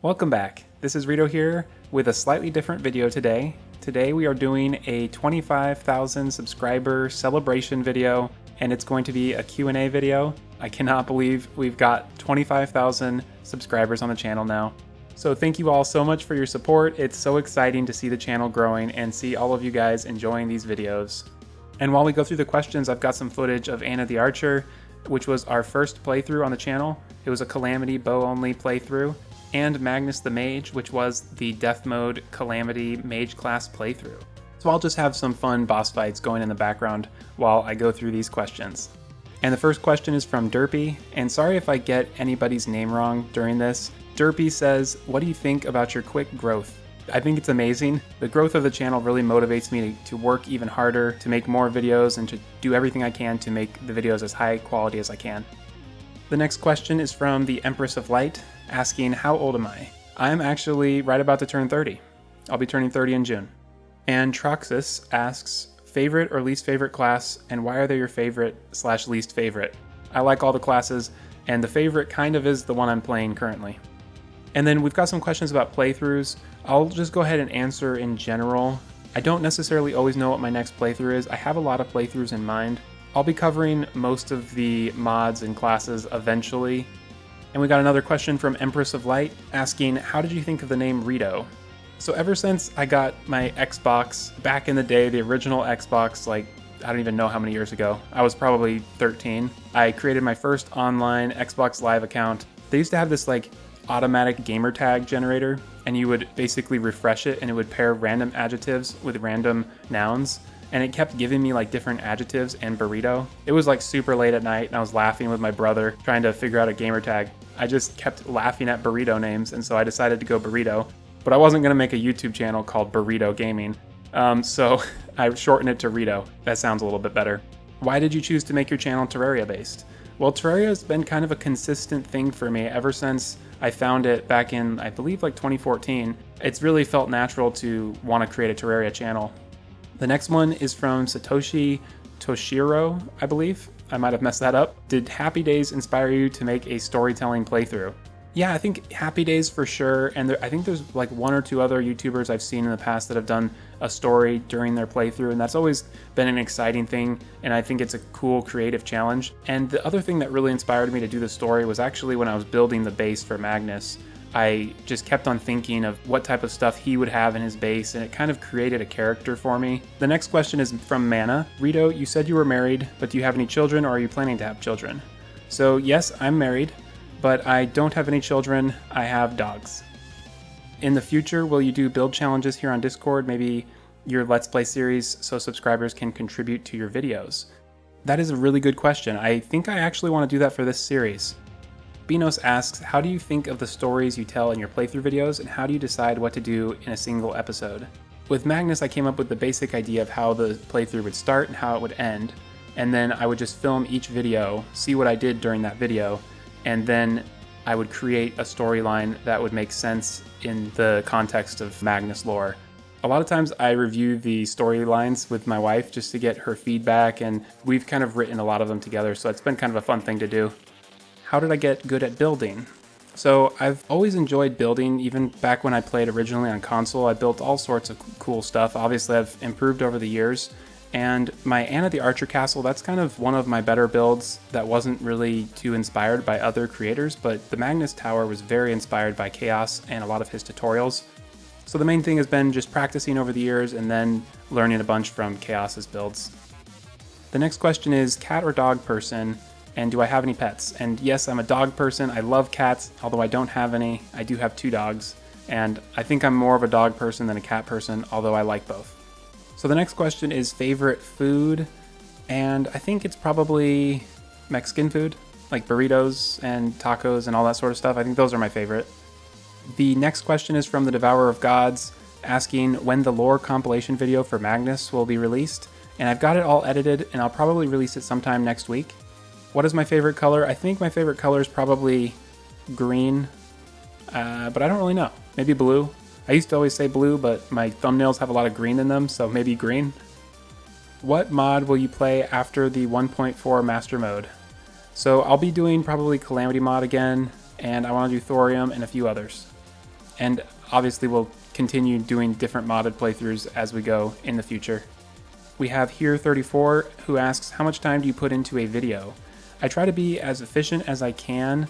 Welcome back. This is Rito here with a slightly different video today. Today we are doing a 25,000 subscriber celebration video, and it's going to be a Q&A video. I cannot believe we've got 25,000 subscribers on the channel now. So thank you all so much for your support. It's so exciting to see the channel growing and see all of you guys enjoying these videos. And while we go through the questions, I've got some footage of Anna the Archer, which was our first playthrough on the channel. It was a Calamity bow-only playthrough, and Magnus the Mage, which was the Death Mode Calamity Mage class playthrough. So I'll just have some fun boss fights going in the background while I go through these questions. And the first question is from Derpy, and sorry if I get anybody's name wrong during this. Derpy says, what do you think about your quick growth? I think it's amazing. The growth of the channel really motivates me to work even harder, to make more videos, and to do everything I can to make the videos as high quality as I can. The next question is from the Empress of Light, asking, how old am I? I'm actually right about to turn 30. I'll be turning 30 in June. And Troxus asks, favorite or least favorite class, and why are they your favorite/least favorite? I like all the classes, and the favorite kind of is the one I'm playing currently. And then we've got some questions about playthroughs. I'll just go ahead and answer in general. I don't necessarily always know what my next playthrough is. I have a lot of playthroughs in mind. I'll be covering most of the mods and classes eventually. And we got another question from Empress of Light asking, how did you think of the name Rito? So ever since I got my Xbox back in the day, the original Xbox, like I don't even know how many years ago, I was probably 13, I created my first online Xbox Live account. They used to have this like automatic gamer tag generator, and you would basically refresh it and it would pair random adjectives with random nouns. And it kept giving me like different adjectives and burrito. It was like super late at night and I was laughing with my brother trying to figure out a gamer tag. I just kept laughing at burrito names, and so I decided to go burrito. But I wasn't gonna make a YouTube channel called Burrito Gaming. So I shortened it to Rito. That sounds a little bit better. Why did you choose to make your channel Terraria based? Well, Terraria has been kind of a consistent thing for me ever since I found it back in, I believe, like 2014. It's really felt natural to want to create a Terraria channel. The next one is from Satoshi Toshiro, I believe. I might have messed that up. Did HappyDays inspire you to make a storytelling playthrough? Yeah, I think HappyDays for sure, and I think there's like one or two other YouTubers I've seen in the past that have done a story during their playthrough, and that's always been an exciting thing, and I think it's a cool creative challenge. And the other thing that really inspired me to do the story was actually when I was building the base for Magnus. I just kept on thinking of what type of stuff he would have in his base, and it kind of created a character for me. The next question is from Mana. Rito, you said you were married, but do you have any children, or are you planning to have children? So yes, I'm married, but I don't have any children. I have dogs. In the future, will you do build challenges here on Discord, maybe your Let's Play series, so subscribers can contribute to your videos? That is a really good question. I think I actually want to do that for this series. Benos asks, how do you think of the stories you tell in your playthrough videos, and how do you decide what to do in a single episode? With Magnus, I came up with the basic idea of how the playthrough would start and how it would end, and then I would just film each video, see what I did during that video, and then I would create a storyline that would make sense in the context of Magnus lore. A lot of times I review the storylines with my wife just to get her feedback, and we've kind of written a lot of them together, so it's been kind of a fun thing to do. How did I get good at building? So I've always enjoyed building. Even back when I played originally on console, I built all sorts of cool stuff. Obviously I've improved over the years, and my Anna the Archer castle, that's kind of one of my better builds that wasn't really too inspired by other creators, but the Magnus Tower was very inspired by Khaios and a lot of his tutorials. So the main thing has been just practicing over the years and then learning a bunch from Khaios's builds. The next question is cat or dog person, and do I have any pets? And yes, I'm a dog person. I love cats, although I don't have any. I do have 2 dogs, and I think I'm more of a dog person than a cat person, although I like both. So the next question is favorite food, and I think it's probably Mexican food, like burritos and tacos and all that sort of stuff. I think those are my favorite. The next question is from the Devourer of Gods, asking when the lore compilation video for Magnus will be released, and I've got it all edited, and I'll probably release it sometime next week. What is my favorite color? I think my favorite color is probably green, but I don't really know. Maybe blue. I used to always say blue, but my thumbnails have a lot of green in them, so maybe green. What mod will you play after the 1.4 master mode? So I'll be doing probably Calamity mod again, and I want to do Thorium and a few others. And obviously we'll continue doing different modded playthroughs as we go in the future. We have Here34 who asks, how much time do you put into a video? I try to be as efficient as I can,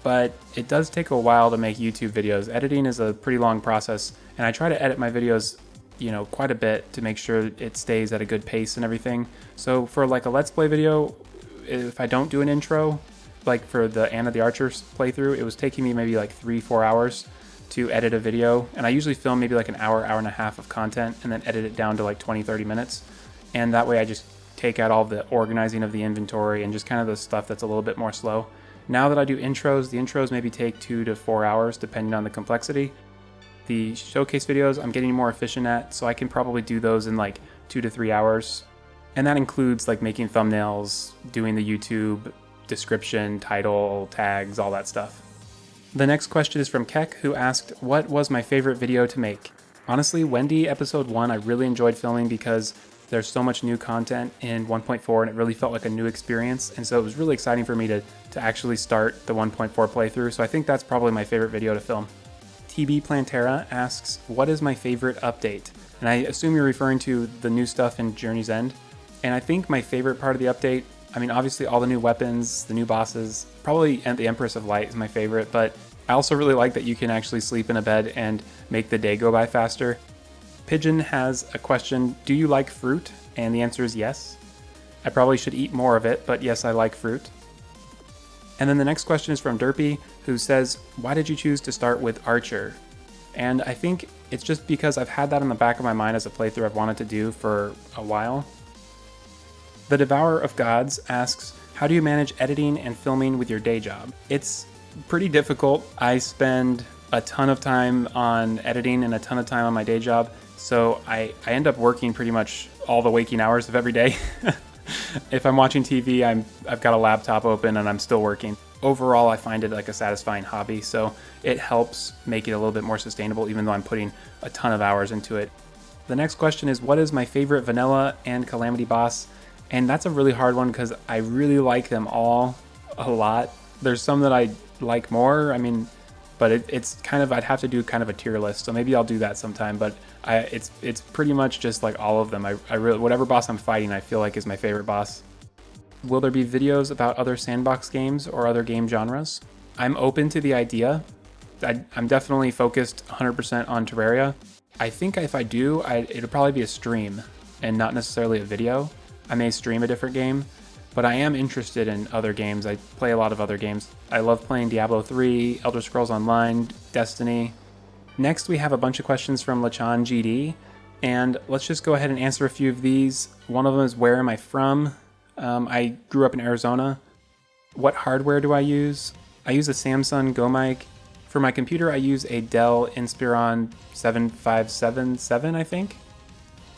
but it does take a while to make YouTube videos. Editing is a pretty long process, and I try to edit my videos, quite a bit to make sure it stays at a good pace and everything. So for like a Let's Play video, if I don't do an intro, like for the Anna the Archer's playthrough, it was taking me maybe like 3-4 hours to edit a video, and I usually film maybe like an hour and a half of content and then edit it down to like 20-30 minutes. And that way I just take out all the organizing of the inventory and just kind of the stuff that's a little bit more slow. Now that I do intros, the intros maybe take 2 to 4 hours depending on the complexity. The showcase videos I'm getting more efficient at, so I can probably do those in like 2 to 3 hours. And that includes like making thumbnails, doing the YouTube description, title, tags, all that stuff. The next question is from Keck, who asked, what was my favorite video to make? Honestly, Wendy episode 1 I really enjoyed filming because there's so much new content in 1.4 and it really felt like a new experience, and so it was really exciting for me to actually start the 1.4 playthrough, so I think that's probably my favorite video to film. TB Plantera asks, what is my favorite update? And I assume you're referring to the new stuff in Journey's End. And I think my favorite part of the update, I mean obviously all the new weapons, the new bosses, probably the Empress of Light is my favorite, but I also really like that you can actually sleep in a bed and make the day go by faster. Pigeon has a question, do you like fruit? And the answer is yes. I probably should eat more of it, but yes, I like fruit. And then the next question is from Derpy, who says, why did you choose to start with Archer? And I think it's just because I've had that in the back of my mind as a playthrough I've wanted to do for a while. The Devourer of Gods asks, how do you manage editing and filming with your day job? It's pretty difficult. I spend a ton of time on editing and a ton of time on my day job, so I end up working pretty much all the waking hours of every day. If I'm watching TV, I've got a laptop open and I'm still working. Overall, I find it like a satisfying hobby, so it helps make it a little bit more sustainable even though I'm putting a ton of hours into it. The next question is, what is my favorite vanilla and Calamity boss? And that's a really hard one because I really like them all a lot. There's some that I like more, but it's kind of, I'd have to do kind of a tier list, so maybe I'll do that sometime, but it's pretty much just like all of them. I really, whatever boss I'm fighting I feel like is my favorite boss. Will there be videos about other Sandbox games or other game genres? I'm open to the idea. I'm definitely focused 100% on Terraria. I think if I do, it'll probably be a stream and not necessarily a video. I may stream a different game, but I am interested in other games. I play a lot of other games. I love playing Diablo 3, Elder Scrolls Online, Destiny. Next, we have a bunch of questions from Lachan GD, and let's just go ahead and answer a few of these. One of them is, where am I from? I grew up in Arizona. What hardware do I use? I use a Samsung Go mic. For my computer, I use a Dell Inspiron 7577, I think.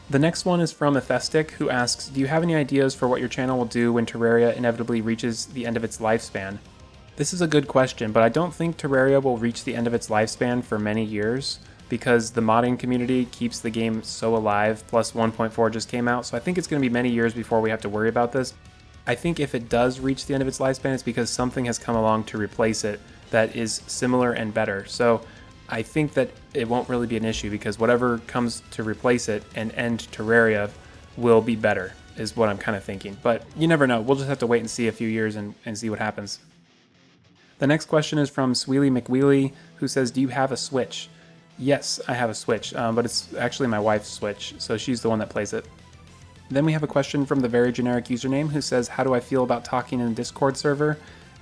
The next one is from Athestic, who asks, do you have any ideas for what your channel will do when Terraria inevitably reaches the end of its lifespan? This is a good question, but I don't think Terraria will reach the end of its lifespan for many years because the modding community keeps the game so alive, plus 1.4 just came out, so I think it's going to be many years before we have to worry about this. I think if it does reach the end of its lifespan, it's because something has come along to replace it that is similar and better. So I think that it won't really be an issue because whatever comes to replace it and end Terraria will be better, is what I'm kind of thinking. But you never know. We'll just have to wait and see a few years and see what happens. The next question is from Sweely McWheely, who says, do you have a Switch? Yes, I have a Switch, but it's actually my wife's Switch, so she's the one that plays it. Then we have a question from the very generic username who says, how do I feel about talking in a Discord server?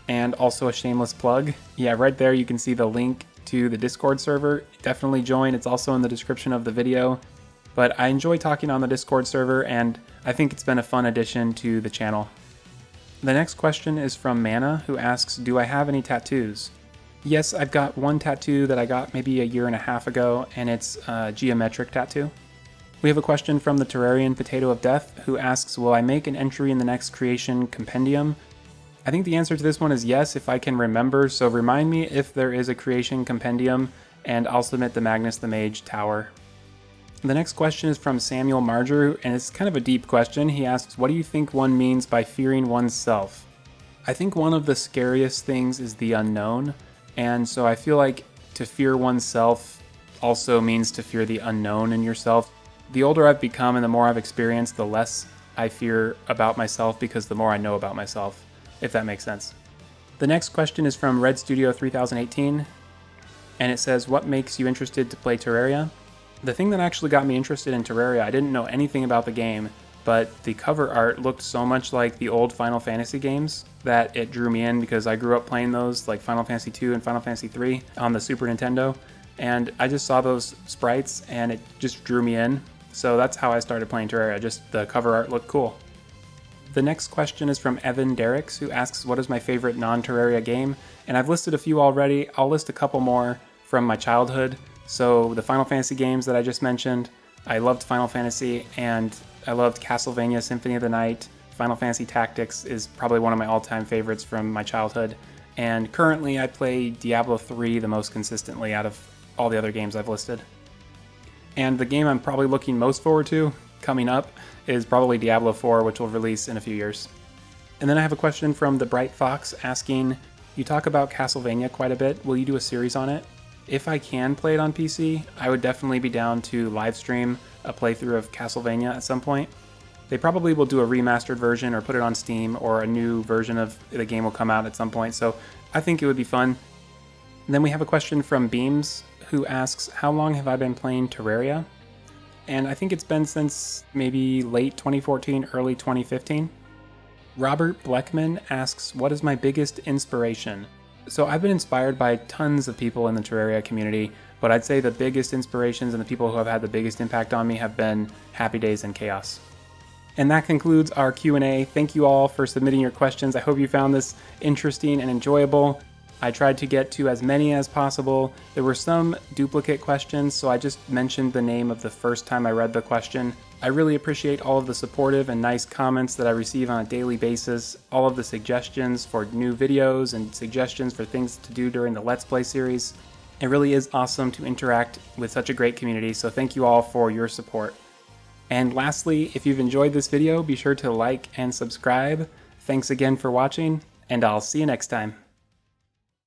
And also a shameless plug. Yeah, right there you can see the link to the Discord server. Definitely join. It's also in the description of the video. But I enjoy talking on the Discord server, and I think it's been a fun addition to the channel. The next question is from Mana, who asks, do I have any tattoos? Yes, I've got one tattoo that I got maybe a year and a half ago, and it's a geometric tattoo. We have a question from the Terrarian Potato of Death, who asks, will I make an entry in the next creation compendium? I think the answer to this one is yes, if I can remember, so remind me if there is a creation compendium, and I'll submit the Magnus the Mage tower. The next question is from Samuel Marger, and it's kind of a deep question. He asks, what do you think one means by fearing oneself? I think one of the scariest things is the unknown, and so I feel like to fear oneself also means to fear the unknown in yourself. The older I've become and the more I've experienced, the less I fear about myself because the more I know about myself, if that makes sense. The next question is from Red Studio 3018, and it says, what makes you interested to play Terraria? The thing that actually got me interested in Terraria, I didn't know anything about the game, but the cover art looked so much like the old Final Fantasy games that it drew me in because I grew up playing those, like Final Fantasy II and Final Fantasy III on the Super Nintendo, and I just saw those sprites and it just drew me in. So that's how I started playing Terraria, just the cover art looked cool. The next question is from Evan Derricks, who asks, what is my favorite non-Terraria game? And I've listed a few already. I'll list a couple more from my childhood. So the Final Fantasy games that I just mentioned, I loved Final Fantasy, and I loved Castlevania Symphony of the Night. Final Fantasy Tactics is probably one of my all-time favorites from my childhood. And currently I play Diablo 3 the most consistently out of all the other games I've listed. And the game I'm probably looking most forward to coming up is probably Diablo 4, which will release in a few years. And then I have a question from The Bright Fox asking, you talk about Castlevania quite a bit. Will you do a series on it? If I can play it on PC, I would definitely be down to live stream a playthrough of Castlevania at some point. They probably will do a remastered version or put it on Steam, or a new version of the game will come out at some point, so I think it would be fun. And then we have a question from Beams, who asks, how long have I been playing Terraria? And I think it's been since maybe late 2014, early 2015. Robert Bleckman asks, what is my biggest inspiration? So I've been inspired by tons of people in the Terraria community, but I'd say the biggest inspirations and the people who have had the biggest impact on me have been HappyDays and Khaios. And that concludes our Q&A. Thank you all for submitting your questions. I hope you found this interesting and enjoyable. I tried to get to as many as possible. There were some duplicate questions, so I just mentioned the name of the first time I read the question. I really appreciate all of the supportive and nice comments that I receive on a daily basis, all of the suggestions for new videos and suggestions for things to do during the Let's Play series. It really is awesome to interact with such a great community, so thank you all for your support. And lastly, if you've enjoyed this video, be sure to like and subscribe. Thanks again for watching, and I'll see you next time.